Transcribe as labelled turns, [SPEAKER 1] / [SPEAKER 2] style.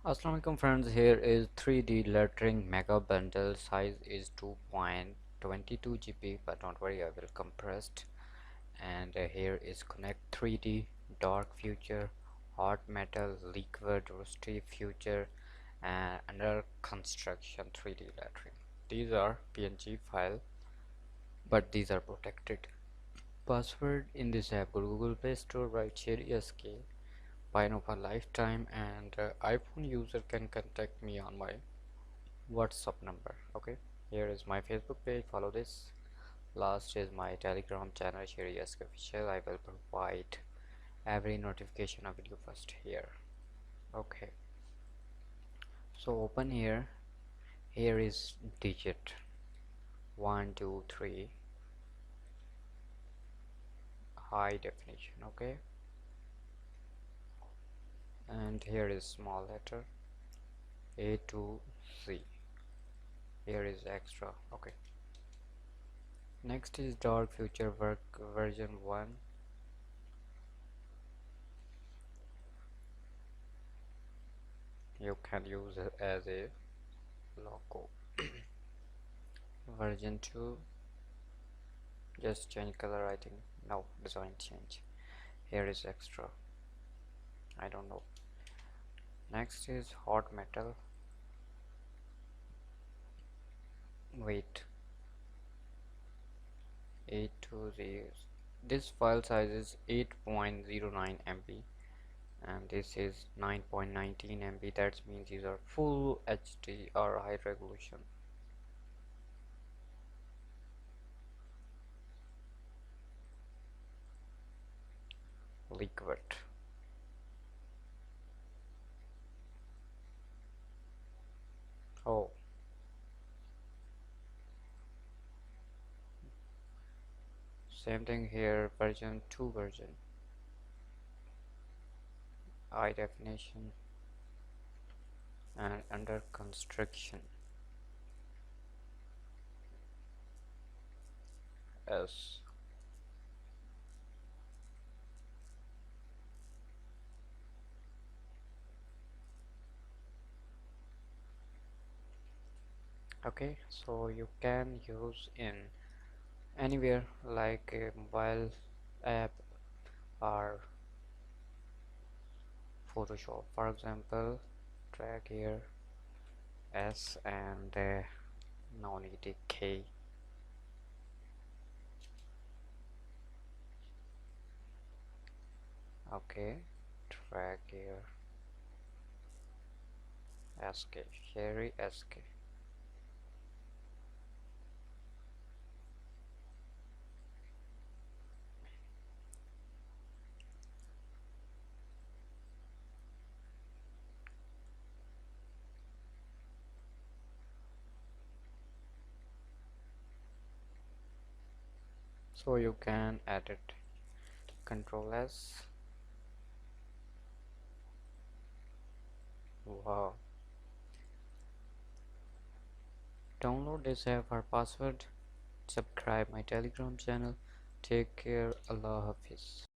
[SPEAKER 1] Assalamualaikum friends, here is 3D lettering mega bundle. Size is 2.22 GB, but don't worry, I will compress it. And here is connect 3D, dark future, hot metal, liquid, rusty future, and under construction 3D lettering. These are PNG file, but these are protected. Password in this app: go to Google Play Store, write Sheri SK, Pine of a lifetime, and iPhone user can contact me on my WhatsApp number. Okay, here is my Facebook page, follow this. Last is my Telegram channel, Sheri SK official. I will provide every notification of video first here. Okay, so open here. Here is digit 1 2 3 high definition. Okay, and here is small letter A to Z. Here is extra. Okay, next is dark future work version 1. You can use it as a logo. Version 2, just change color. I think no, design change. Here is extra, I don't know. Next is hot metal. Wait, 8 to 0. This file size is 8.09 MB and this is 9.19 MB. That means these are full HD or high resolution. Liquid. Oh, same thing here, version 2 version. High definition and under construction. S. Okay, so you can use in anywhere like a mobile app or Photoshop. For example, drag here S and now need a K. Okay, drag here SK, Sheri SK. So you can edit. Control S. Wow. Download this app for password. Subscribe my Telegram channel. Take care. Allah Hafiz.